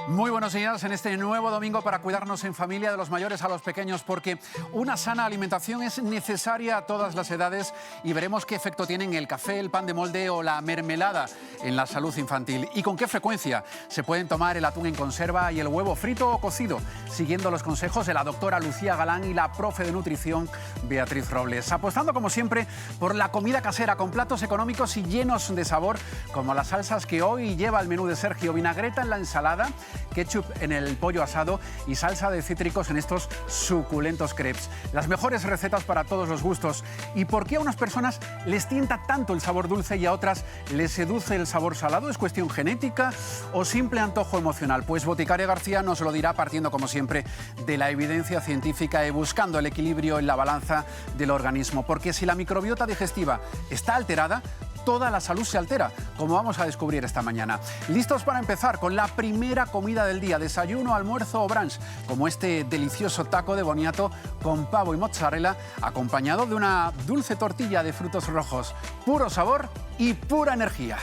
Muy buenos días en este nuevo domingo para cuidarnos en familia, de los mayores a los pequeños, porque una sana alimentación es necesaria a todas las edades y veremos qué efecto tienen el café, el pan de molde o la mermelada en la salud infantil y con qué frecuencia se pueden tomar el atún en conserva y el huevo frito o cocido, siguiendo los consejos de la doctora Lucía Galán y la profe de nutrición Beatriz Robles, apostando como siempre por la comida casera con platos económicos y llenos de sabor, como las salsas que hoy lleva el menú de Sergio: vinagreta en la ensalada, ketchup en el pollo asado y salsa de cítricos en estos suculentos crepes. Las mejores recetas para todos los gustos. ¿Y por qué a unas personas les tienta tanto el sabor dulce y a otras les seduce el sabor salado? ¿Es cuestión genética o simple antojo emocional? Pues Boticaria García nos lo dirá, partiendo como siempre de la evidencia científica y buscando el equilibrio en la balanza del organismo. Porque si la microbiota digestiva está alterada, toda la salud se altera, como vamos a descubrir esta mañana. Listos para empezar con la primera comida del día: desayuno, almuerzo o brunch, como este delicioso taco de boniato con pavo y mozzarella, acompañado de una dulce tortilla de frutos rojos. Puro sabor y pura energía.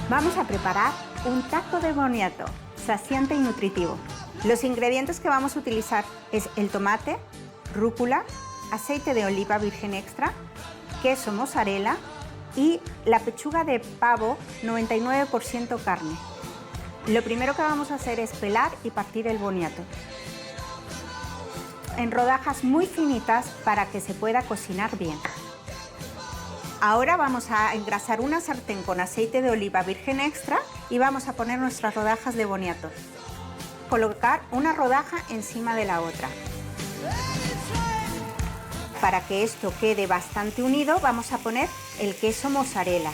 Vamos a preparar un taco de boniato, saciante y nutritivo. Los ingredientes que vamos a utilizar es el tomate, rúcula, aceite de oliva virgen extra, queso mozzarella y la pechuga de pavo 99% carne. Lo primero que vamos a hacer es pelar y partir el boniato en rodajas muy finitas para que se pueda cocinar bien. Ahora vamos a engrasar una sartén con aceite de oliva virgen extra y vamos a poner nuestras rodajas de boniato. Colocar una rodaja encima de la otra. Para que esto quede bastante unido, vamos a poner el queso mozzarella.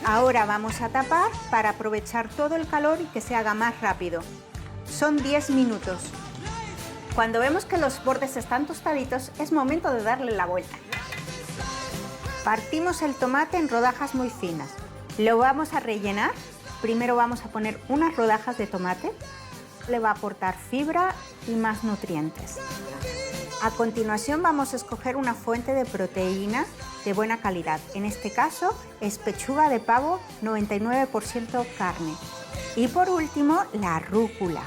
Ahora vamos a tapar para aprovechar todo el calor y que se haga más rápido. Son 10 minutos. Cuando vemos que los bordes están tostaditos, es momento de darle la vuelta. Partimos el tomate en rodajas muy finas. Lo vamos a rellenar. Primero vamos a poner unas rodajas de tomate. Le va a aportar fibra y más nutrientes. A continuación vamos a escoger una fuente de proteína de buena calidad. En este caso es pechuga de pavo 99% carne. Y por último, la rúcula.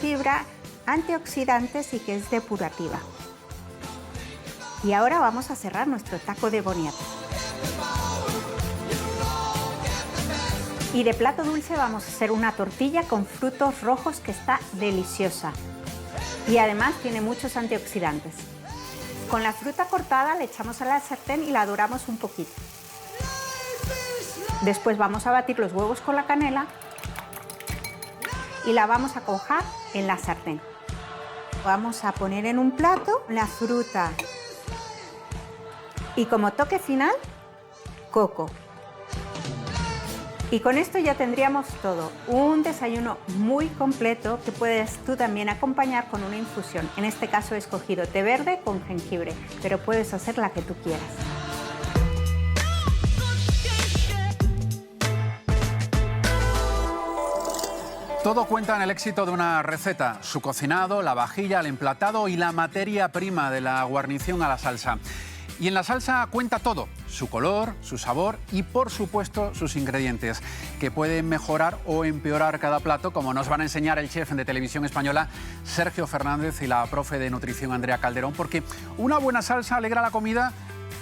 Fibra, antioxidantes y que es depurativa. Y ahora vamos a cerrar nuestro taco de boniato. Y de plato dulce vamos a hacer una tortilla con frutos rojos que está deliciosa. Y además tiene muchos antioxidantes. Con la fruta cortada le echamos a la sartén y la doramos un poquito. Después vamos a batir los huevos con la canela y la vamos a cuajar en la sartén. Vamos a poner en un plato la fruta y como toque final, coco. Y con esto ya tendríamos todo, un desayuno muy completo que puedes tú también acompañar con una infusión. En este caso he escogido té verde con jengibre, pero puedes hacer la que tú quieras. Todo cuenta en el éxito de una receta: su cocinado, la vajilla, el emplatado y la materia prima de la guarnición a la salsa. Y en la salsa cuenta todo: su color, su sabor y, por supuesto, sus ingredientes, que pueden mejorar o empeorar cada plato, como nos van a enseñar el chef de Televisión Española Sergio Fernández y la profe de nutrición Andrea Calderón, porque una buena salsa alegra la comida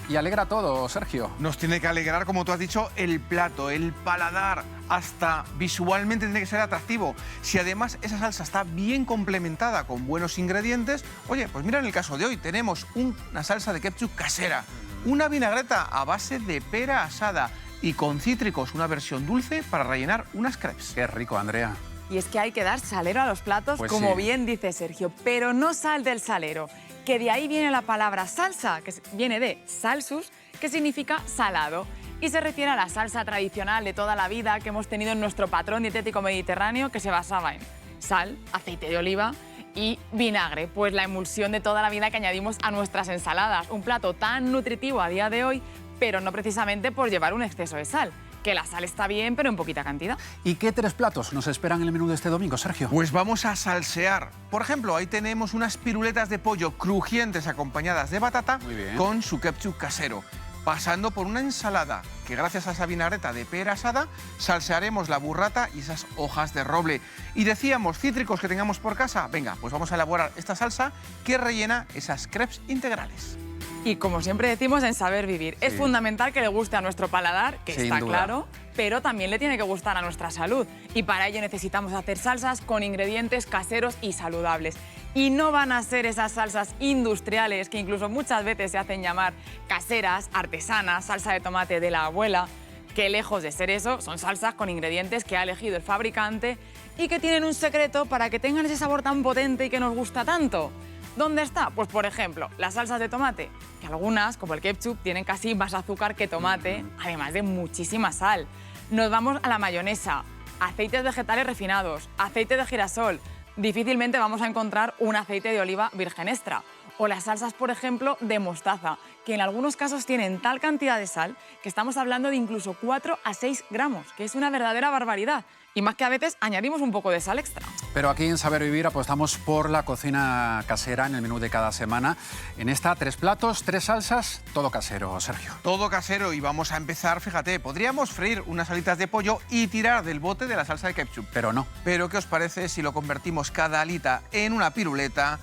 y alegra todo, Sergio. Nos tiene que alegrar, como tú has dicho, el plato, el paladar, hasta visualmente tiene que ser atractivo. Si además esa salsa está bien complementada con buenos ingredientes, oye, pues mira, en el caso de hoy tenemos una salsa de ketchup casera, una vinagreta a base de pera asada y con cítricos, una versión dulce para rellenar unas crepes. Qué rico, Andrea. Y es que hay que dar salero a los platos, Pues como sí. bien dice Sergio, pero no sal del salero, que de ahí viene la palabra salsa, que viene de salsus, que significa salado, y se refiere a la salsa tradicional de toda la vida que hemos tenido en nuestro patrón dietético mediterráneo, que se basaba en sal, aceite de oliva y vinagre, pues la emulsión de toda la vida que añadimos a nuestras ensaladas. Un plato tan nutritivo a día de hoy, pero no precisamente por llevar un exceso de sal, que la sal está bien, pero en poquita cantidad. ¿Y qué 3 platos nos esperan en el menú de este domingo, Sergio? Pues vamos a salsear. Por ejemplo, ahí tenemos unas piruletas de pollo crujientes acompañadas de batata Muy bien. con su ketchup casero. Pasando por una ensalada que gracias a esa vinagreta de pera asada salsearemos la burrata y esas hojas de roble. Y decíamos, cítricos que tengamos por casa, venga, pues vamos a elaborar esta salsa que rellena esas crepes integrales. Y como siempre decimos en Saber Vivir, es Sí. fundamental que le guste a nuestro paladar, que Sin está duda. claro, pero también le tiene que gustar a nuestra salud. Y para ello necesitamos hacer salsas con ingredientes caseros y saludables. Y no van a ser esas salsas industriales que incluso muchas veces se hacen llamar caseras, artesanas, salsa de tomate de la abuela, que lejos de ser eso, son salsas con ingredientes que ha elegido el fabricante y que tienen un secreto para que tengan ese sabor tan potente y que nos gusta tanto. ¿Dónde está? Pues por ejemplo, las salsas de tomate, que algunas, como el ketchup, tienen casi más azúcar que tomate, además de muchísima sal. Nos vamos a la mayonesa, aceites vegetales refinados, aceite de girasol. Difícilmente vamos a encontrar un aceite de oliva virgen extra. O las salsas, por ejemplo, de mostaza, que en algunos casos tienen tal cantidad de sal que estamos hablando de incluso 4 a 6 gramos, que es una verdadera barbaridad. Y más que a veces añadimos un poco de sal extra. Pero aquí en Saber Vivir apostamos por la cocina casera en el menú de cada semana. En esta, 3 platos, 3 salsas, todo casero, Sergio. Todo casero y vamos a empezar, fíjate, podríamos freír unas alitas de pollo y tirar del bote de la salsa de ketchup. Pero no. Pero ¿qué os parece si lo convertimos cada alita en una piruleta?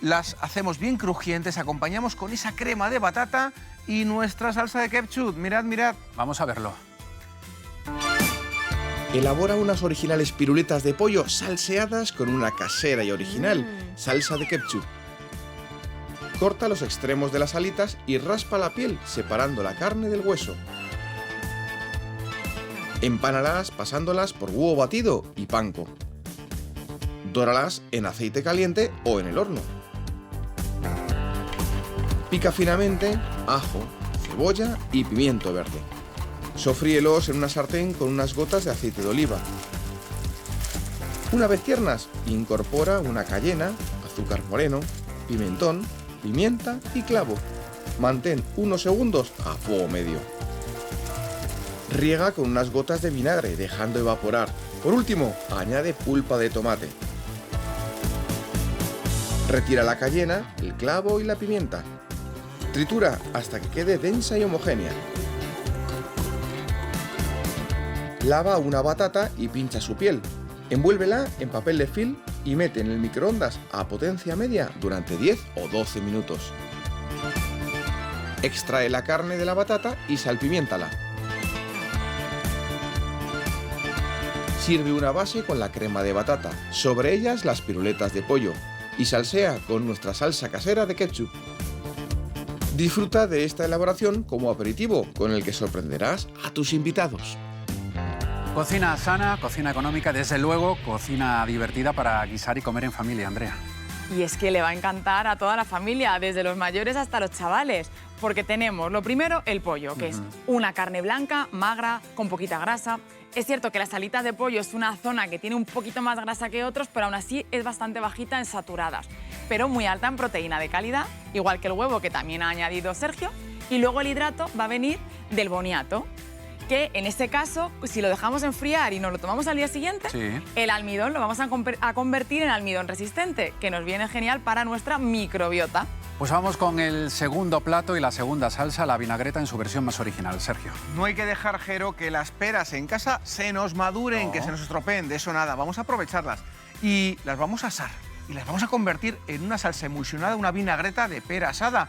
Las hacemos bien crujientes, acompañamos con esa crema de batata y nuestra salsa de ketchup. Mirad, mirad. Vamos a verlo. Elabora unas originales piruletas de pollo salseadas con una casera y original salsa de ketchup. Corta los extremos de las alitas y raspa la piel, separando la carne del hueso. Empánalas pasándolas por huevo batido y panko. Dóralas en aceite caliente o en el horno. Pica finamente ajo, cebolla y pimiento verde. Sofríelos en una sartén con unas gotas de aceite de oliva. Una vez tiernas, incorpora una cayena, azúcar moreno, pimentón, pimienta y clavo. Mantén unos segundos a fuego medio. Riega con unas gotas de vinagre, dejando evaporar. Por último, añade pulpa de tomate. Retira la cayena, el clavo y la pimienta. Tritura hasta que quede densa y homogénea. Lava una batata y pincha su piel. Envuélvela en papel de film y mete en el microondas a potencia media durante 10 o 12 minutos. Extrae la carne de la batata y salpimiéntala. Sirve una base con la crema de batata, sobre ellas las piruletas de pollo y salsea con nuestra salsa casera de ketchup. Disfruta de esta elaboración como aperitivo con el que sorprenderás a tus invitados. Cocina sana, cocina económica, desde luego, cocina divertida para guisar y comer en familia, Andrea. Y es que le va a encantar a toda la familia, desde los mayores hasta los chavales, porque tenemos, lo primero, el pollo, que es una carne blanca, magra, con poquita grasa. Es cierto que las alitas de pollo es una zona que tiene un poquito más grasa que otros, pero aún así es bastante bajita en saturadas, pero muy alta en proteína de calidad, igual que el huevo que también ha añadido Sergio. Y luego el hidrato va a venir del boniato, que en este caso, si lo dejamos enfriar y nos lo tomamos al día siguiente, Sí. el almidón lo vamos a convertir en almidón resistente, que nos viene genial para nuestra microbiota. Pues vamos con el segundo plato y la segunda salsa, la vinagreta en su versión más original, Sergio. No hay que dejar, Jero, que las peras en casa se nos maduren, No. que se nos estropeen. De eso nada, vamos a aprovecharlas y las vamos a asar. Y las vamos a convertir en una salsa emulsionada, una vinagreta de pera asada.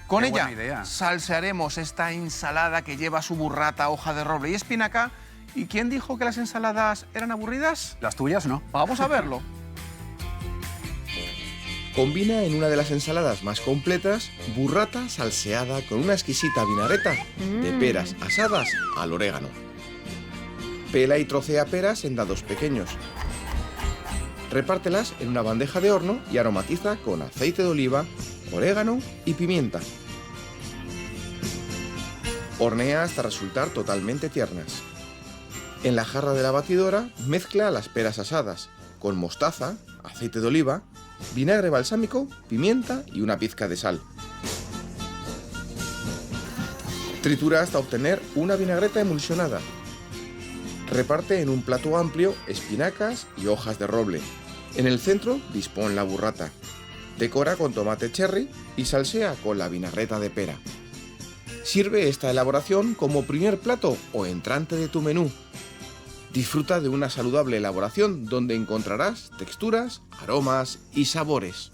Con Qué ella buena idea. salsearemos esta ensalada que lleva su burrata, hoja de roble y espinaca. ¿Y quién dijo que las ensaladas eran aburridas? Las tuyas no. Vamos a verlo. Combina en una de las ensaladas más completas burrata salseada con una exquisita vinagreta de peras asadas al orégano. Pela y trocea peras en dados pequeños. Repártelas en una bandeja de horno y aromatiza con aceite de oliva, orégano y pimienta. Hornea hasta resultar totalmente tiernas. En la jarra de la batidora mezcla las peras asadas con mostaza, aceite de oliva, vinagre balsámico, pimienta y una pizca de sal. Tritura hasta obtener una vinagreta emulsionada. Reparte en un plato amplio espinacas y hojas de roble. En el centro dispón la burrata. Decora con tomate cherry y salsea con la vinagreta de pera. Sirve esta elaboración como primer plato o entrante de tu menú. Disfruta de una saludable elaboración donde encontrarás texturas, aromas y sabores.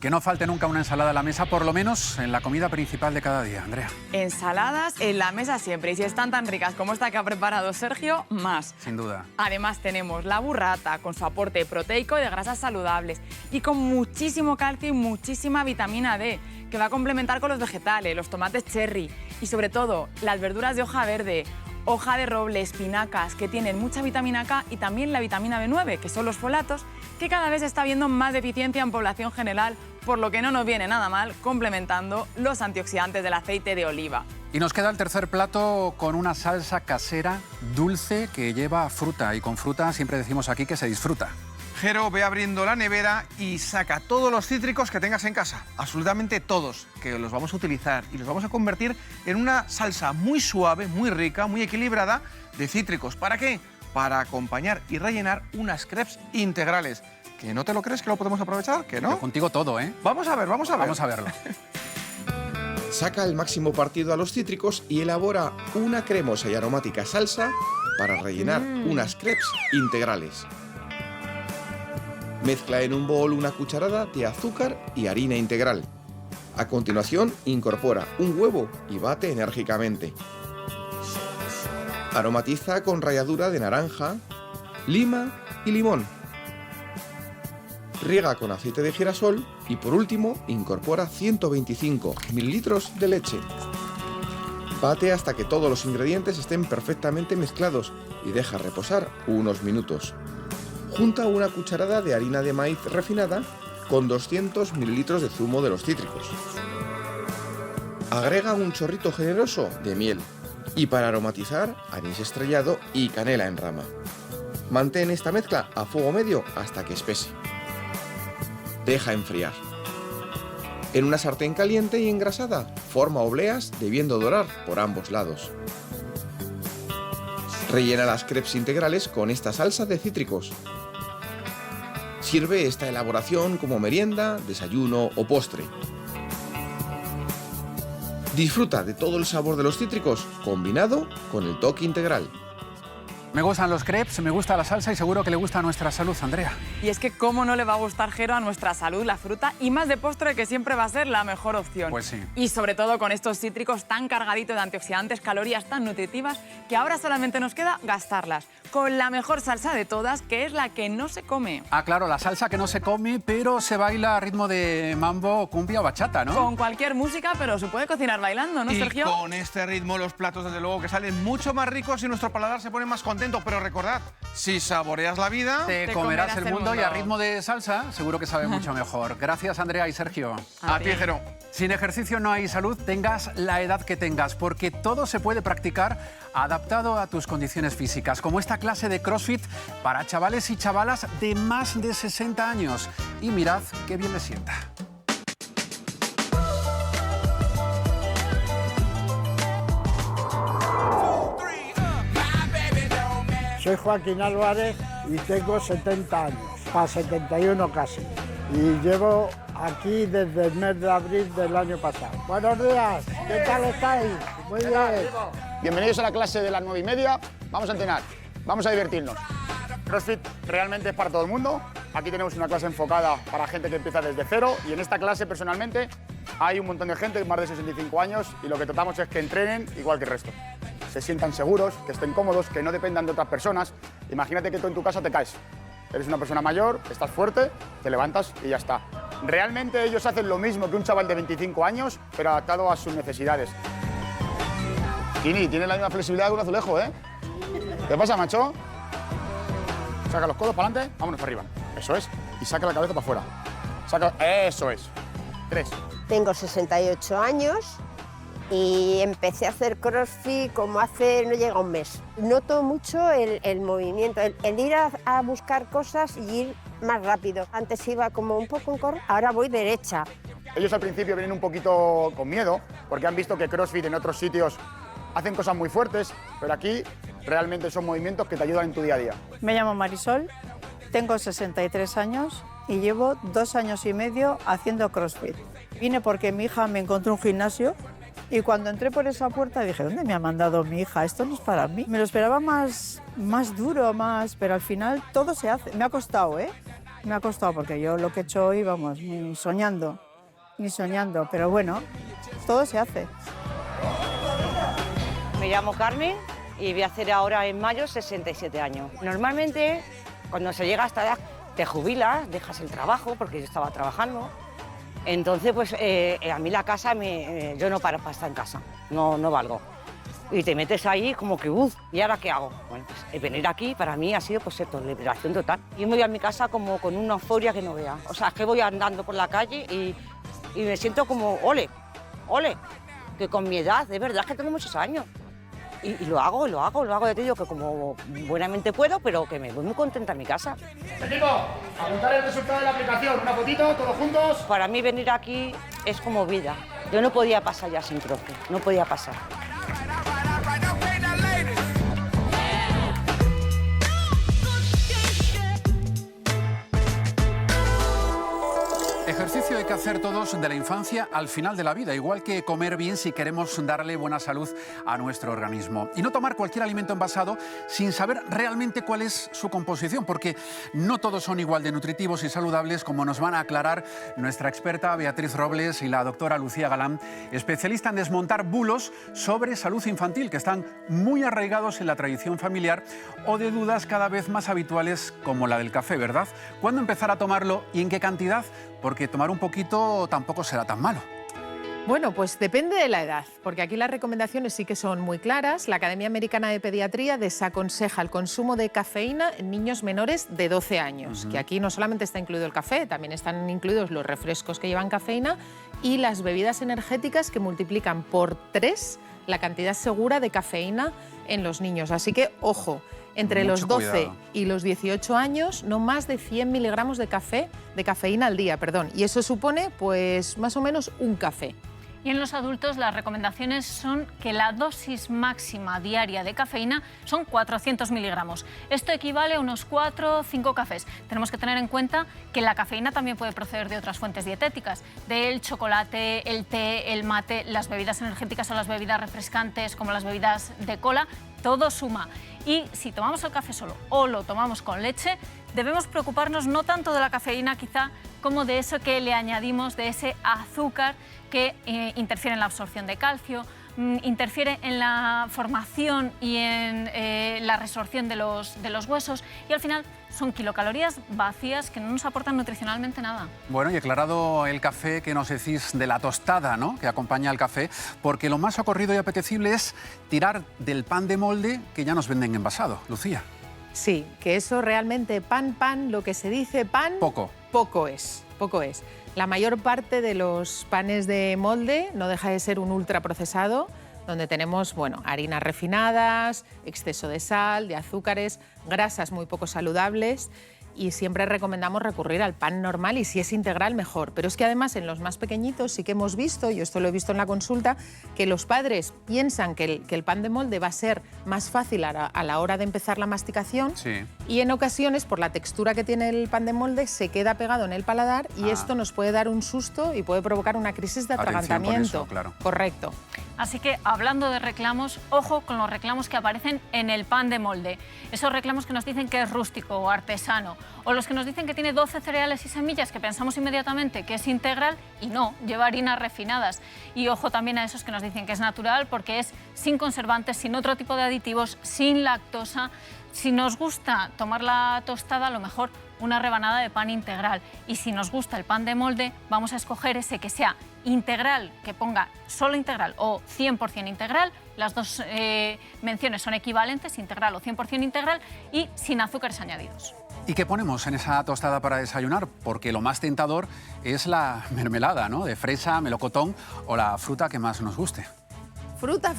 Que no falte nunca una ensalada a la mesa, por lo menos en la comida principal de cada día, Andrea. Ensaladas en la mesa siempre, y si están tan ricas como esta que ha preparado Sergio, más. Sin duda. Además tenemos la burrata con su aporte proteico y de grasas saludables y con muchísimo calcio y muchísima vitamina D, que va a complementar con los vegetales, los tomates cherry y sobre todo las verduras de hoja verde, hoja de roble, espinacas, que tienen mucha vitamina K y también la vitamina B9, que son los folatos, que cada vez está habiendo más deficiencia en población general, por lo que no nos viene nada mal complementando los antioxidantes del aceite de oliva. Y nos queda el tercer plato con una salsa casera dulce que lleva fruta, y con fruta siempre decimos aquí que se disfruta. Jero, ve abriendo la nevera y saca todos los cítricos que tengas en casa, absolutamente todos, que los vamos a utilizar y los vamos a convertir en una salsa muy suave, muy rica, muy equilibrada de cítricos. ¿Para qué? Para acompañar y rellenar unas crepes integrales. ¿Que no te lo crees que lo podemos aprovechar? ¿Que no? Pero contigo todo, ¿eh? Vamos a ver, vamos a ver. Vamos a verlo. Saca el máximo partido a los cítricos y elabora una cremosa y aromática salsa para rellenar unas crepes integrales. Mezcla en un bol una cucharada de azúcar y harina integral. A continuación, incorpora un huevo y bate enérgicamente. Aromatiza con ralladura de naranja, lima y limón. Riega con aceite de girasol y por último incorpora 125 mililitros de leche. Bate hasta que todos los ingredientes estén perfectamente mezclados y deja reposar unos minutos. Junta una cucharada de harina de maíz refinada con 200 mililitros de zumo de los cítricos. Agrega un chorrito generoso de miel y para aromatizar anís estrellado y canela en rama. Mantén esta mezcla a fuego medio hasta que espese. Deja enfriar. En una sartén caliente y engrasada, forma obleas debiendo dorar por ambos lados. Rellena las crepes integrales con esta salsa de cítricos. Sirve esta elaboración como merienda, desayuno o postre. Disfruta de todo el sabor de los cítricos combinado con el toque integral. Me gustan los crepes, me gusta la salsa y seguro que le gusta a nuestra salud, Andrea. Y es que cómo no le va a gustar, Jero, a nuestra salud la fruta y más de postre, que siempre va a ser la mejor opción. Pues sí. Y sobre todo con estos cítricos tan cargaditos de antioxidantes, calorías tan nutritivas, que ahora solamente nos queda gastarlas con la mejor salsa de todas, que es la que no se come. Ah, claro, la salsa que no se come, pero se baila a ritmo de mambo, cumbia o bachata, ¿no? Con cualquier música, pero se puede cocinar bailando, ¿no, y Sergio? con este ritmo los platos desde luego que salen mucho más ricos y nuestro paladar se pone más contento. Pero recordad, si saboreas la vida... Te comerás el mundo y a ritmo de salsa seguro que sabe mucho mejor. Gracias, Andrea y Sergio. A ti, Jero. Sin ejercicio no hay salud, tengas la edad que tengas, porque todo se puede practicar adaptado a tus condiciones físicas, como esta clase de CrossFit para chavales y chavalas de más de 60 años. Y mirad qué bien les sienta. Soy Joaquín Álvarez y tengo 70 años, para 71 casi. Y llevo aquí desde el mes de abril del año pasado. Buenos días, ¿qué tal estáis? Muy bien. Bienvenidos a la clase de las 9:30. Vamos a entrenar, vamos a divertirnos. CrossFit realmente es para todo el mundo. Aquí tenemos una clase enfocada para gente que empieza desde cero y en esta clase personalmente hay un montón de gente, más de 65 años, y lo que tratamos es que entrenen igual que el resto. Se sientan seguros, que estén cómodos, que no dependan de otras personas. Imagínate que tú en tu casa te caes. Eres una persona mayor, estás fuerte, te levantas y ya está. Realmente ellos hacen lo mismo que un chaval de 25 años, pero adaptado a sus necesidades. Kini, tienes la misma flexibilidad que un azulejo, ¿eh? ¿Qué pasa, macho? Saca los codos para adelante, vámonos para arriba. Eso es. Y saca la cabeza para afuera. Saca... Eso es. 3. Tengo 68 años y empecé a hacer CrossFit como hace, no llega un mes. Noto mucho el movimiento, el ir a buscar cosas y ir más rápido. Antes iba como un poco en correr, ahora voy derecha. Ellos al principio vienen un poquito con miedo porque han visto que CrossFit en otros sitios hacen cosas muy fuertes, pero aquí realmente son movimientos que te ayudan en tu día a día. Me llamo Marisol, tengo 63 años y llevo 2 años y medio haciendo CrossFit. Vine porque mi hija me encontró un gimnasio y cuando entré por esa puerta dije, ¿dónde me ha mandado mi hija? Esto no es para mí. Me lo esperaba más duro, pero al final todo se hace. Me ha costado, ¿eh? Me ha costado porque yo lo que he hecho hoy, vamos, ni soñando, pero bueno, todo se hace. Me llamo Carmen y voy a hacer ahora en mayo 67 años. Normalmente, cuando se llega a esta edad, te jubilas, dejas el trabajo, porque yo estaba trabajando. Entonces, pues a mí la casa, yo no paro para estar en casa, no valgo. Y te metes ahí como que, ¿y ahora qué hago? Bueno, pues venir aquí para mí ha sido pues esto, liberación total. Yo me voy a mi casa como con una euforia que no vea. O sea, es que voy andando por la calle y me siento como, ole, que con mi edad, de verdad, es que tengo muchos años. Y lo hago, ya te digo que como buenamente puedo, pero que me voy muy contenta en mi casa. Equipo, apuntar el resultado de la aplicación, una fotito, todos juntos. Para mí venir aquí es como vida. Yo no podía pasar ya sin CrossFit, no podía pasar. Ejercicio hay que hacer todos de la infancia al final de la vida, igual que comer bien si queremos darle buena salud a nuestro organismo. Y no tomar cualquier alimento envasado sin saber realmente cuál es su composición, porque no todos son igual de nutritivos y saludables, como nos van a aclarar nuestra experta Beatriz Robles y la doctora Lucía Galán, especialista en desmontar bulos sobre salud infantil, que están muy arraigados en la tradición familiar, o de dudas cada vez más habituales como la del café, ¿verdad? ¿Cuándo empezar a tomarlo y en qué cantidad? Porque tomar un poquito tampoco será tan malo. Bueno, pues depende de la edad, porque aquí las recomendaciones sí que son muy claras. La Academia Americana de Pediatría desaconseja el consumo de cafeína en niños menores de 12 años, que aquí no solamente está incluido el café, también están incluidos los refrescos que llevan cafeína y las bebidas energéticas que multiplican por 3 la cantidad segura de cafeína en los niños. Así que, ojo, entre los 12 y los 18 años, no más de 100 miligramos de cafeína al día, y eso supone, pues, más o menos un café. Y en los adultos las recomendaciones son que la dosis máxima diaria de cafeína son 400 miligramos. Esto equivale a unos 4 o 5 cafés. Tenemos que tener en cuenta que la cafeína también puede proceder de otras fuentes dietéticas, del chocolate, el té, el mate, las bebidas energéticas o las bebidas refrescantes como las bebidas de cola, todo suma. Y si tomamos el café solo o lo tomamos con leche, debemos preocuparnos no tanto de la cafeína quizá como de eso que le añadimos, de ese azúcar que interfiere en la absorción de calcio, interfiere en la formación y en la resorción de los huesos y al final son kilocalorías vacías que no nos aportan nutricionalmente nada. Bueno, y aclarado el café, que nos decís de la tostada, ¿no?, que acompaña al café, porque lo más socorrido y apetecible es tirar del pan de molde que ya nos venden envasado. Lucía. Sí, que eso realmente pan, lo que se dice pan, poco es. La mayor parte de los panes de molde no deja de ser un ultraprocesado, donde tenemos, harinas refinadas, exceso de sal, de azúcares, grasas muy poco saludables, y siempre recomendamos recurrir al pan normal y si es integral mejor. Pero es que además en los más pequeñitos sí que hemos visto, y esto lo he visto en la consulta, que los padres piensan que el pan de molde va a ser más fácil a la hora de empezar la masticación y en ocasiones por la textura que tiene el pan de molde se queda pegado en el paladar y esto nos puede dar un susto y puede provocar una crisis de atragantamiento. Correcto. Así que, hablando de reclamos, ojo con los reclamos que aparecen en el pan de molde. Esos reclamos que nos dicen que es rústico o artesano, o los que nos dicen que tiene 12 cereales y semillas, que pensamos inmediatamente que es integral y no, lleva harinas refinadas. Y ojo también a esos que nos dicen que es natural porque es sin conservantes, sin otro tipo de aditivos, sin lactosa. Si nos gusta tomar la tostada, a lo mejor una rebanada de pan integral. Y si nos gusta el pan de molde, vamos a escoger ese que sea integral, que ponga solo integral o 100% integral. Las dos menciones son equivalentes, integral o 100% integral, y sin azúcares añadidos. ¿Y qué ponemos en esa tostada para desayunar? Porque lo más tentador es la mermelada, ¿no?, de fresa, melocotón o la fruta que más nos guste. Fruta,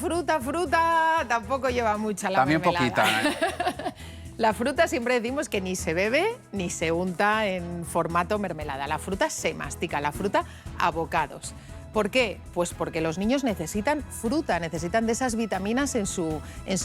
tampoco lleva mucha la mermelada. También poquita. La fruta siempre decimos que ni se bebe ni se unta en formato mermelada. La fruta se mastica, la fruta a bocados. ¿Por qué? Pues porque los niños necesitan fruta, necesitan de esas vitaminas en su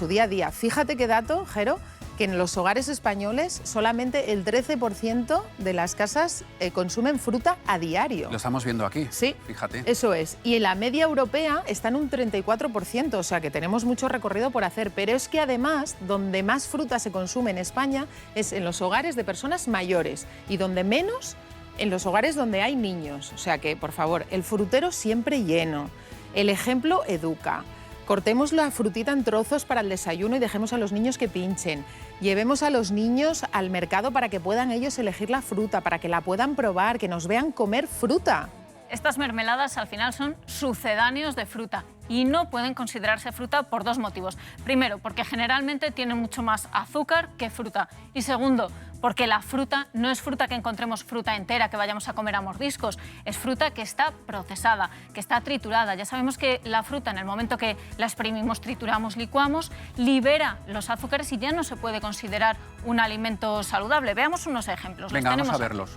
día a día. Fíjate qué dato, Jero, que en los hogares españoles solamente el 13% de las casas consumen fruta a diario. Lo estamos viendo aquí. Sí, fíjate. Eso es. Y en la media europea está en un 34%, o sea que tenemos mucho recorrido por hacer. Pero es que además, donde más fruta se consume en España es en los hogares de personas mayores y donde menos en los hogares donde hay niños. O sea que, por favor, el frutero siempre lleno. El ejemplo educa. Cortemos la frutita en trozos para el desayuno y dejemos a los niños que pinchen. Llevemos a los niños al mercado para que puedan ellos elegir la fruta, para que la puedan probar, que nos vean comer fruta. Estas mermeladas al final son sucedáneos de fruta y no pueden considerarse fruta por dos motivos. Primero, porque generalmente tienen mucho más azúcar que fruta. Y segundo, porque la fruta no es fruta que encontremos fruta entera, que vayamos a comer a mordiscos. Es fruta que está procesada, que está triturada. Ya sabemos que la fruta, en el momento que la exprimimos, trituramos, licuamos, libera los azúcares y ya no se puede considerar un alimento saludable. Veamos unos ejemplos. Venga, vamos a verlos.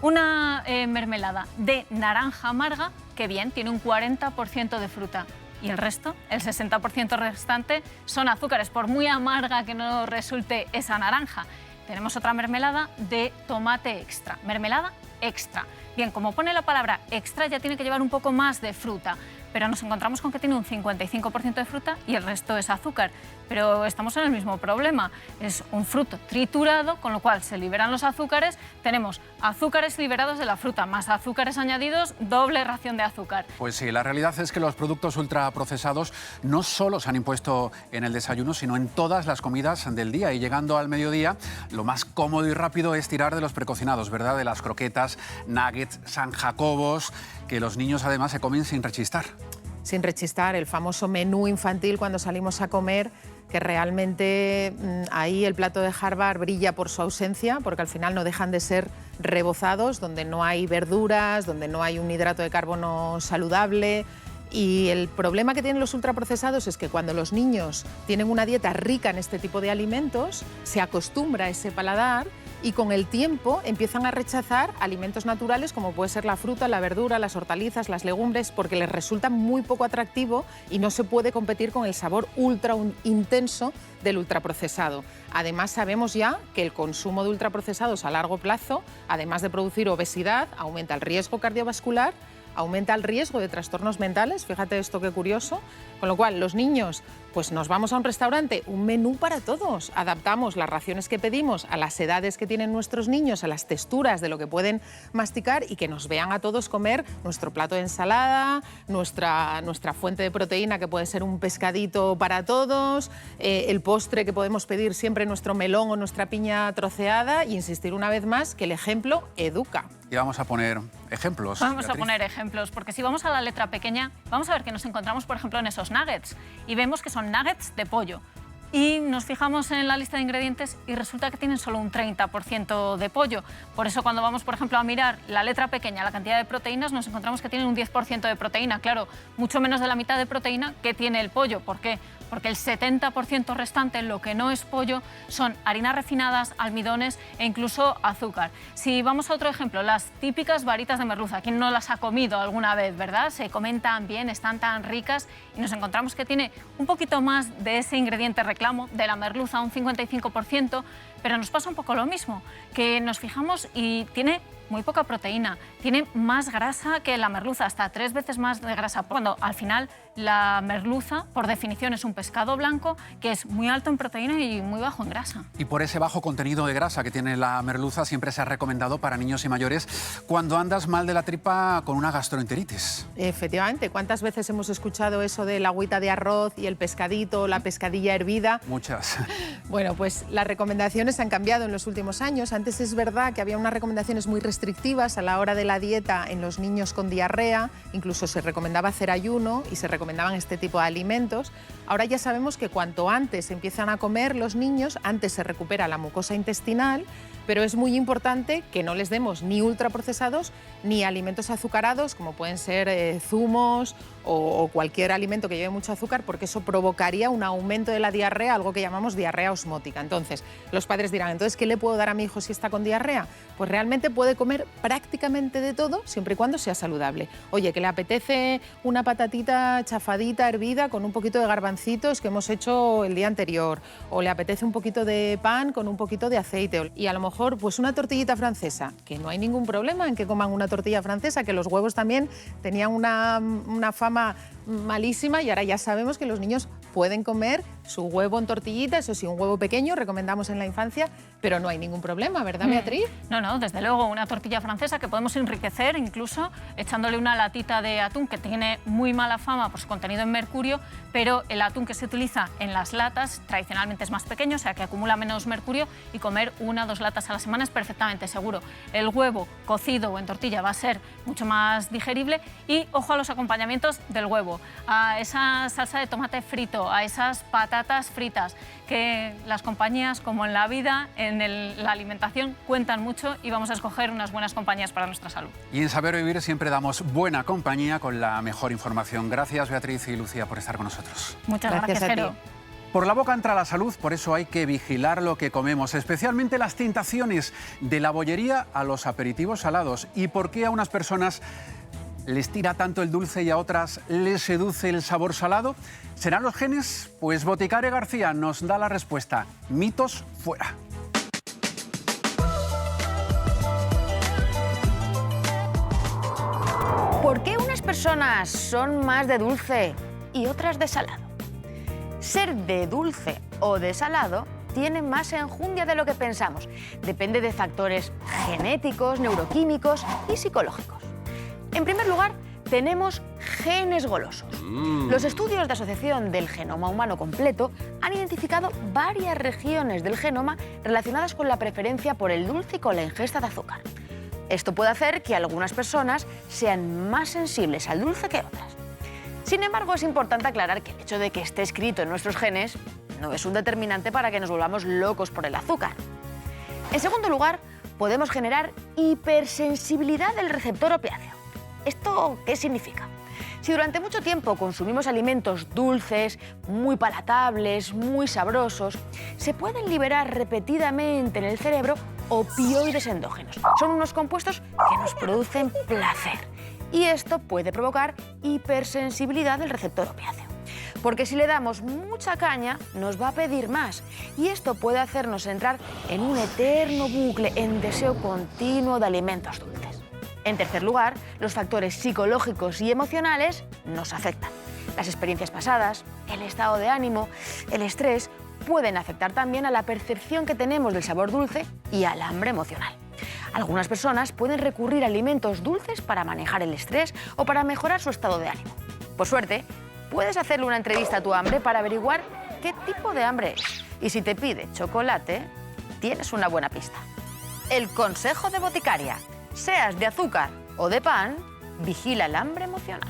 Una mermelada de naranja amarga, que bien, tiene un 40% de fruta. Y el resto, el 60% restante, son azúcares, por muy amarga que no resulte esa naranja. Tenemos otra mermelada de tomate extra, mermelada extra. Bien, como pone la palabra extra, ya tiene que llevar un poco más de fruta, pero nos encontramos con que tiene un 55% de fruta y el resto es azúcar. Pero estamos en el mismo problema. Es un fruto triturado, con lo cual se liberan los azúcares. Tenemos azúcares liberados de la fruta, más azúcares añadidos, doble ración de azúcar. Pues sí, la realidad es que los productos ultraprocesados no solo se han impuesto en el desayuno, sino en todas las comidas del día. Y llegando al mediodía, lo más cómodo y rápido es tirar de los precocinados, ¿verdad? De las croquetas, nuggets, San Jacobos, que los niños además se comen sin rechistar. Sin rechistar, el famoso menú infantil cuando salimos a comer, que realmente ahí el plato de Harvard brilla por su ausencia, porque al final no dejan de ser rebozados, donde no hay verduras, donde no hay un hidrato de carbono saludable. Y el problema que tienen los ultraprocesados es que cuando los niños tienen una dieta rica en este tipo de alimentos, se acostumbra ese paladar y con el tiempo empiezan a rechazar alimentos naturales como puede ser la fruta, la verdura, las hortalizas, las legumbres, porque les resulta muy poco atractivo y no se puede competir con el sabor ultra intenso del ultraprocesado. Además, sabemos ya que el consumo de ultraprocesados a largo plazo, además de producir obesidad, aumenta el riesgo cardiovascular, aumenta el riesgo de trastornos mentales, fíjate esto qué curioso, con lo cual los niños, pues nos vamos a un restaurante, un menú para todos, adaptamos las raciones que pedimos a las edades que tienen nuestros niños, a las texturas de lo que pueden masticar y que nos vean a todos comer nuestro plato de ensalada, nuestra fuente de proteína que puede ser un pescadito para todos, el postre que podemos pedir siempre nuestro melón o nuestra piña troceada y insistir una vez más que el ejemplo educa. Y vamos a poner ejemplos. Vamos a poner ejemplos, porque si vamos a la letra pequeña, vamos a ver que nos encontramos, por ejemplo, en esos nuggets y vemos que son nuggets de pollo. Y nos fijamos en la lista de ingredientes y resulta que tienen solo un 30% de pollo. Por eso cuando vamos, por ejemplo, a mirar la letra pequeña, la cantidad de proteínas, nos encontramos que tienen un 10% de proteína. Claro, mucho menos de la mitad de proteína que tiene el pollo. ¿Por qué? Porque el 70% restante, lo que no es pollo, son harinas refinadas, almidones e incluso azúcar. Si vamos a otro ejemplo, las típicas varitas de merluza. ¿Quién no las ha comido alguna vez, verdad? Se comen tan bien, están tan ricas y nos encontramos que tiene un poquito más de ese ingrediente reclamo, de la merluza, un 55%, pero nos pasa un poco lo mismo, que nos fijamos y tiene muy poca proteína, tiene más grasa que la merluza, hasta 3 veces más de grasa, cuando al final la merluza, por definición, es un pescado blanco que es muy alto en proteína y muy bajo en grasa. Y por ese bajo contenido de grasa que tiene la merluza, siempre se ha recomendado para niños y mayores cuando andas mal de la tripa con una gastroenteritis. Efectivamente, ¿cuántas veces hemos escuchado eso de la agüita de arroz y el pescadito, la pescadilla hervida? Muchas. Bueno, pues las recomendaciones han cambiado en los últimos años. Antes es verdad que había unas recomendaciones muy restrictivas a la hora de la dieta en los niños con diarrea, incluso se recomendaba hacer ayuno y se recomendaban este tipo de alimentos. Ahora ya sabemos que cuanto antes empiezan a comer los niños, antes se recupera la mucosa intestinal, pero es muy importante que no les demos ni ultraprocesados ni alimentos azucarados, como pueden ser zumos o cualquier alimento que lleve mucho azúcar, porque eso provocaría un aumento de la diarrea, algo que llamamos diarrea osmótica. Entonces, los padres padres dirán, entonces, ¿qué le puedo dar a mi hijo si está con diarrea? Pues realmente puede comer prácticamente de todo, siempre y cuando sea saludable. Oye, que le apetece una patatita chafadita, hervida, con un poquito de garbancitos que hemos hecho el día anterior, o le apetece un poquito de pan con un poquito de aceite, y a lo mejor pues una tortillita francesa, que no hay ningún problema en que coman una tortilla francesa, que los huevos también tenían una fama malísima y ahora ya sabemos que los niños pueden comer su huevo en tortillita, eso sí, un huevo pequeño, recomendamos en la infancia, pero no hay ningún problema, ¿verdad, Beatriz? No, desde luego, una tortilla francesa que podemos enriquecer incluso echándole una latita de atún que tiene muy mala fama por su contenido en mercurio, pero el atún que se utiliza en las latas tradicionalmente es más pequeño, o sea que acumula menos mercurio, y comer 1 o 2 latas a la semana es perfectamente seguro. El huevo cocido o en tortilla va a ser mucho más digerible y ojo a los acompañamientos del huevo, a esa salsa de tomate frito, a esas patatas fritas, que las compañías, como en la vida, en la alimentación, cuentan mucho y vamos a escoger unas buenas compañías para nuestra salud. Y en Saber Vivir siempre damos buena compañía con la mejor información. Gracias, Beatriz y Lucía, por estar con nosotros. Muchas gracias, Jero. Por la boca entra la salud, por eso hay que vigilar lo que comemos, especialmente las tentaciones, de la bollería a los aperitivos salados. ¿Y por qué a unas personas les tira tanto el dulce y a otras les seduce el sabor salado? ¿Serán los genes? Pues Boticario García nos da la respuesta. Mitos fuera. ¿Por qué unas personas son más de dulce y otras de salado? Ser de dulce o de salado tiene más enjundia de lo que pensamos. Depende de factores genéticos, neuroquímicos y psicológicos. En primer lugar, tenemos genes golosos. Los estudios de asociación del genoma humano completo han identificado varias regiones del genoma relacionadas con la preferencia por el dulce y con la ingesta de azúcar. Esto puede hacer que algunas personas sean más sensibles al dulce que otras. Sin embargo, es importante aclarar que el hecho de que esté escrito en nuestros genes no es un determinante para que nos volvamos locos por el azúcar. En segundo lugar, podemos generar hipersensibilidad del receptor opiáceo. ¿Esto qué significa? Si durante mucho tiempo consumimos alimentos dulces, muy palatables, muy sabrosos, se pueden liberar repetidamente en el cerebro opioides endógenos. Son unos compuestos que nos producen placer y esto puede provocar hipersensibilidad del receptor opiáceo. Porque si le damos mucha caña, nos va a pedir más y esto puede hacernos entrar en un eterno bucle en deseo continuo de alimentos dulces. En tercer lugar, los factores psicológicos y emocionales nos afectan. Las experiencias pasadas, el estado de ánimo, el estrés pueden afectar también a la percepción que tenemos del sabor dulce y al hambre emocional. Algunas personas pueden recurrir a alimentos dulces para manejar el estrés o para mejorar su estado de ánimo. Por suerte, puedes hacerle una entrevista a tu hambre para averiguar qué tipo de hambre es. Y si te pide chocolate, tienes una buena pista. El consejo de Boticaria. Seas de azúcar o de pan, vigila el hambre emocional.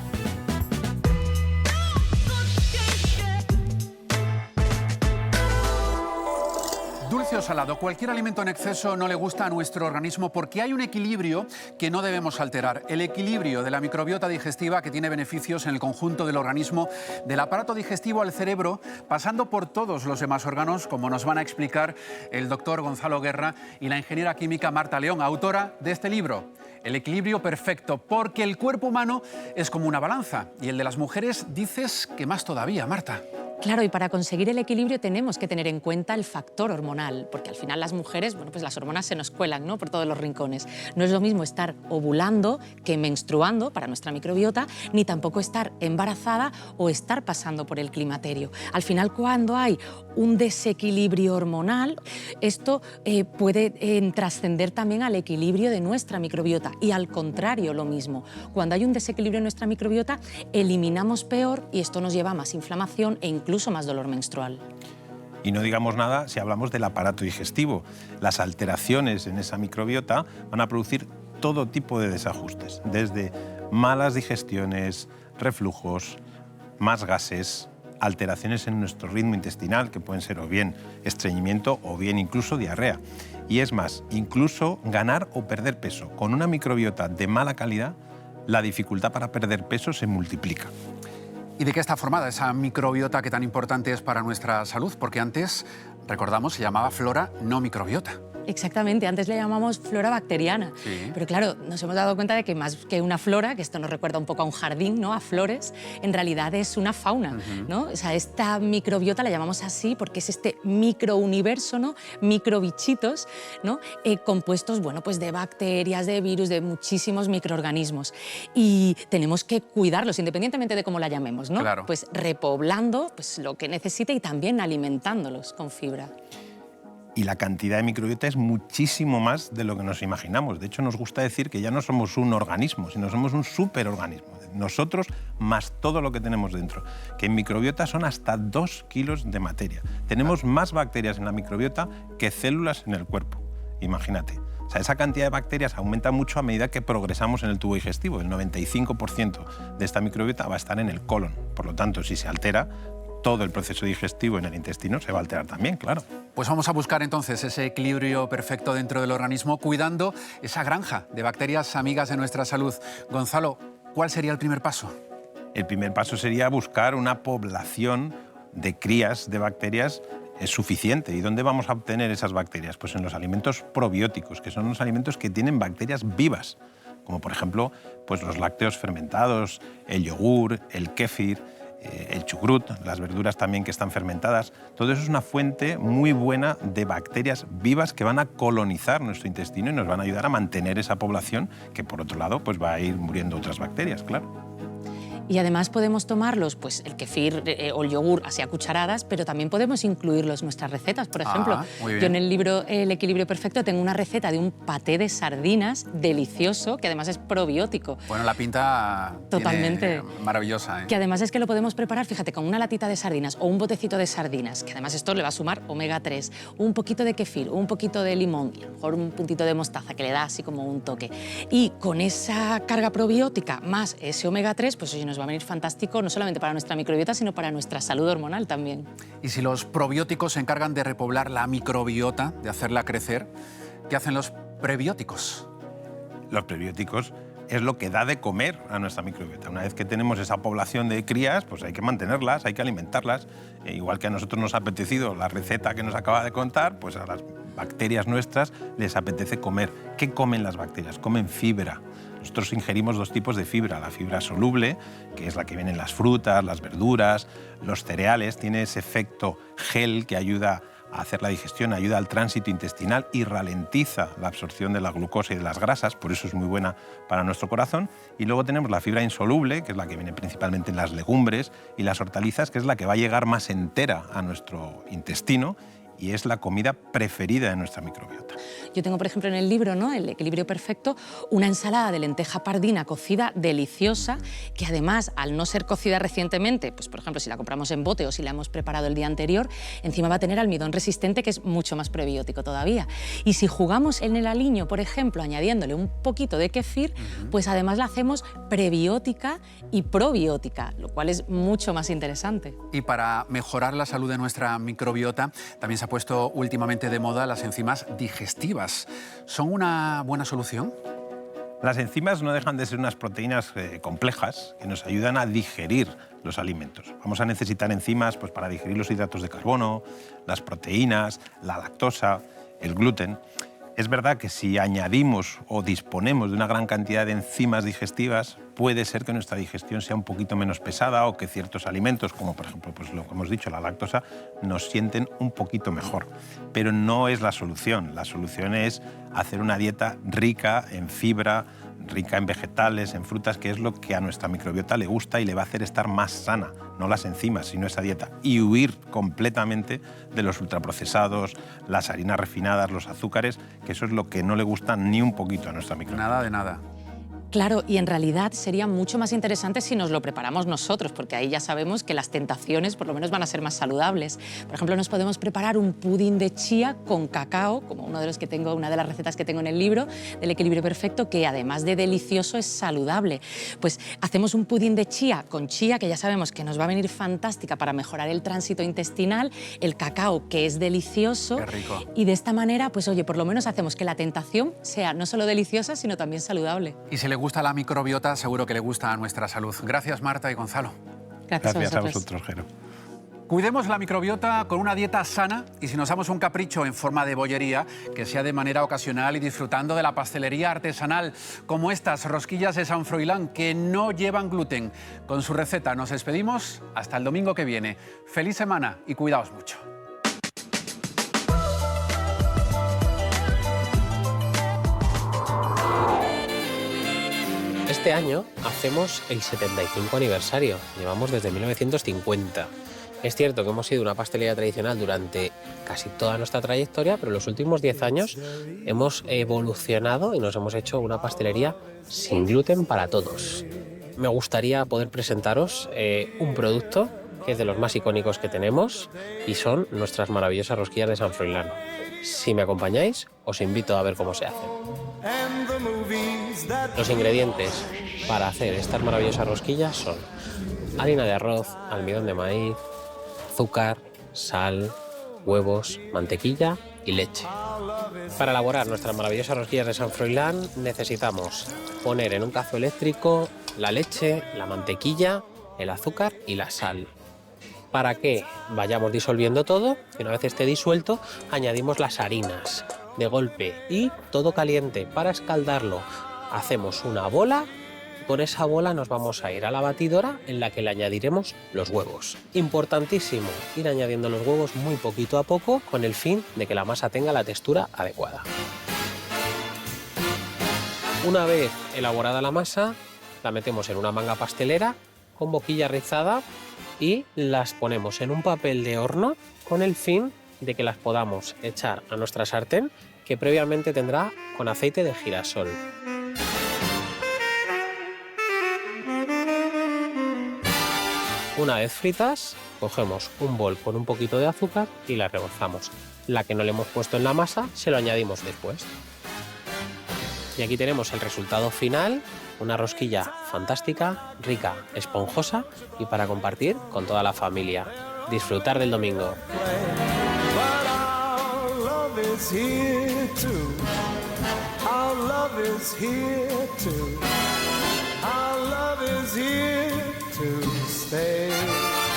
Dulce o salado, cualquier alimento en exceso no le gusta a nuestro organismo porque hay un equilibrio que no debemos alterar. El equilibrio de la microbiota digestiva, que tiene beneficios en el conjunto del organismo, del aparato digestivo al cerebro, pasando por todos los demás órganos, como nos van a explicar el doctor Gonzalo Guerra y la ingeniera química Marta León, autora de este libro. El equilibrio perfecto, porque el cuerpo humano es como una balanza y el de las mujeres dices que más todavía, Marta. Claro, y para conseguir el equilibrio tenemos que tener en cuenta el factor hormonal, porque al final las mujeres, bueno, pues las hormonas se nos cuelan, ¿no?, por todos los rincones. No es lo mismo estar ovulando que menstruando para nuestra microbiota, ni tampoco estar embarazada o estar pasando por el climaterio. Al final, cuando hay un desequilibrio hormonal, esto puede trascender también al equilibrio de nuestra microbiota y al contrario lo mismo. Cuando hay un desequilibrio en nuestra microbiota, eliminamos peor y esto nos lleva a más inflamación e incluso más dolor menstrual. Y no digamos nada si hablamos del aparato digestivo. Las alteraciones en esa microbiota van a producir todo tipo de desajustes, desde malas digestiones, reflujos, más gases, alteraciones en nuestro ritmo intestinal, que pueden ser o bien estreñimiento o bien incluso diarrea. Y es más, incluso ganar o perder peso. Con una microbiota de mala calidad, la dificultad para perder peso se multiplica. ¿Y de qué está formada esa microbiota que tan importante es para nuestra salud? Porque antes, recordamos, se llamaba flora, no microbiota. Exactamente, antes le llamamos flora bacteriana, pero claro, nos hemos dado cuenta de que más que una flora, que esto nos recuerda un poco a un jardín, ¿no? A flores, en realidad es una fauna, ¿no? O sea, esta microbiota la llamamos así porque es este microuniverso, ¿no? Microbichitos, ¿no? Compuestos, bueno, pues de bacterias, de virus, de muchísimos microorganismos, y tenemos que cuidarlos independientemente de cómo la llamemos, ¿no? Claro. Pues repoblando pues, lo que necesite y también alimentándolos con fibra. Y la cantidad de microbiota es muchísimo más de lo que nos imaginamos. De hecho, nos gusta decir que ya no somos un organismo, sino somos un superorganismo. Nosotros más todo lo que tenemos dentro. Que en microbiota son hasta 2 kilos de materia. Tenemos más bacterias en la microbiota que células en el cuerpo. Imagínate. O sea, esa cantidad de bacterias aumenta mucho a medida que progresamos en el tubo digestivo. El 95% de esta microbiota va a estar en el colon. Por lo tanto, si se altera, todo el proceso digestivo en el intestino se va a alterar también, claro. Pues vamos a buscar entonces ese equilibrio perfecto dentro del organismo, cuidando esa granja de bacterias amigas de nuestra salud. Gonzalo, ¿cuál sería el primer paso? El primer paso sería buscar una población de crías de bacterias suficiente. ¿Y dónde vamos a obtener esas bacterias? Pues en los alimentos probióticos, que son los alimentos que tienen bacterias vivas, como por ejemplo pues los lácteos fermentados, el yogur, el kéfir, el chucrut, las verduras también que están fermentadas. Todo eso es una fuente muy buena de bacterias vivas que van a colonizar nuestro intestino y nos van a ayudar a mantener esa población que, por otro lado, pues va a ir muriendo otras bacterias, claro. Y además podemos tomarlos, pues el kefir o el yogur así a cucharadas, pero también podemos incluirlos en nuestras recetas. Por ejemplo, yo en el libro El equilibrio perfecto tengo una receta de un paté de sardinas delicioso, que además es probiótico. Bueno, la pinta totalmente maravillosa, ¿eh? Que además es que lo podemos preparar, fíjate, con una latita de sardinas o un botecito de sardinas, que además esto le va a sumar omega 3, un poquito de kefir, un poquito de limón y a lo mejor un puntito de mostaza que le da así como un toque. Y con esa carga probiótica más ese omega 3, pues oye, nos va a venir fantástico no solamente para nuestra microbiota, sino para nuestra salud hormonal también. Y si los probióticos se encargan de repoblar la microbiota, de hacerla crecer, ¿qué hacen los prebióticos? Los prebióticos es lo que da de comer a nuestra microbiota. Una vez que tenemos esa población de crías, pues hay que mantenerlas, hay que alimentarlas. Igual que a nosotros nos ha apetecido la receta que nos acaba de contar, pues a las bacterias nuestras les apetece comer. ¿Qué comen las bacterias? Comen fibra. Nosotros ingerimos dos tipos de fibra. La fibra soluble, que es la que viene en las frutas, las verduras, los cereales, tiene ese efecto gel que ayuda a hacer la digestión, ayuda al tránsito intestinal y ralentiza la absorción de la glucosa y de las grasas, por eso es muy buena para nuestro corazón. Y luego tenemos la fibra insoluble, que es la que viene principalmente en las legumbres y las hortalizas, que es la que va a llegar más entera a nuestro intestino y es la comida preferida de nuestra microbiota. Yo tengo, por ejemplo, en el libro, ¿no?, El equilibrio perfecto, una ensalada de lenteja pardina cocida deliciosa, que además, al no ser cocida recientemente, pues por ejemplo, si la compramos en bote o si la hemos preparado el día anterior, encima va a tener almidón resistente, que es mucho más prebiótico todavía. Y si jugamos en el aliño, por ejemplo, añadiéndole un poquito de kefir, pues además la hacemos prebiótica y probiótica, lo cual es mucho más interesante. Y para mejorar la salud de nuestra microbiota, también se ha puesto últimamente de moda las enzimas digestivas. ¿Son una buena solución? Las enzimas no dejan de ser unas proteínas complejas que nos ayudan a digerir los alimentos. Vamos a necesitar enzimas pues, para digerir los hidratos de carbono, las proteínas, la lactosa, el gluten. Es verdad que si añadimos o disponemos de una gran cantidad de enzimas digestivas, puede ser que nuestra digestión sea un poquito menos pesada o que ciertos alimentos, como por ejemplo pues lo que hemos dicho, la lactosa, nos sienten un poquito mejor. Pero no es la solución. La solución es hacer una dieta rica en fibra, rica en vegetales, en frutas, que es lo que a nuestra microbiota le gusta y le va a hacer estar más sana, no las enzimas, sino esa dieta. Y huir completamente de los ultraprocesados, las harinas refinadas, los azúcares, que eso es lo que no le gusta ni un poquito a nuestra microbiota. Nada de nada. Claro, y en realidad sería mucho más interesante si nos lo preparamos nosotros, porque ahí ya sabemos que las tentaciones por lo menos van a ser más saludables. Por ejemplo, nos podemos preparar un pudín de chía con cacao, como una de las recetas que tengo en el libro, del equilibrio perfecto, que además de delicioso es saludable. Pues hacemos un pudín de chía con chía, que ya sabemos que nos va a venir fantástica para mejorar el tránsito intestinal, el cacao, que es delicioso. Qué rico. Y de esta manera, pues oye, por lo menos hacemos que la tentación sea no solo deliciosa, sino también saludable. Y si le gusta la microbiota, seguro que le gusta a nuestra salud. Gracias, Marta y Gonzalo. Gracias a vosotros, Jero. Cuidemos la microbiota con una dieta sana y si nos damos un capricho en forma de bollería, que sea de manera ocasional y disfrutando de la pastelería artesanal, como estas rosquillas de San Froilán que no llevan gluten. Con su receta nos despedimos hasta el domingo que viene. Feliz semana y cuidaos mucho. Este año hacemos el 75 aniversario, llevamos desde 1950. Es cierto que hemos sido una pastelería tradicional durante casi toda nuestra trayectoria, pero en los últimos 10 años hemos evolucionado y nos hemos hecho una pastelería sin gluten para todos. Me gustaría poder presentaros un producto que es de los más icónicos que tenemos y son nuestras maravillosas rosquillas de San Froilán. Si me acompañáis, os invito a ver cómo se hacen. Los ingredientes para hacer estas maravillosas rosquillas son harina de arroz, almidón de maíz, azúcar, sal, huevos, mantequilla y leche. Para elaborar nuestras maravillosas rosquillas de San Froilán necesitamos poner en un cazo eléctrico la leche, la mantequilla, el azúcar y la sal. Para que vayamos disolviendo todo, y una vez esté disuelto, añadimos las harinas de golpe y todo caliente. Para escaldarlo hacemos una bola. Con esa bola nos vamos a ir a la batidora en la que le añadiremos los huevos. Importantísimo ir añadiendo los huevos muy poquito a poco con el fin de que la masa tenga la textura adecuada. Una vez elaborada la masa, la metemos en una manga pastelera con boquilla rizada y las ponemos en un papel de horno con el fin de que las podamos echar a nuestra sartén que previamente tendrá con aceite de girasol. Una vez fritas, cogemos un bol con un poquito de azúcar y la rebozamos. La que no le hemos puesto en la masa se lo añadimos después. Y aquí tenemos el resultado final, una rosquilla fantástica, rica, esponjosa y para compartir con toda la familia. Disfrutar del domingo. To stay.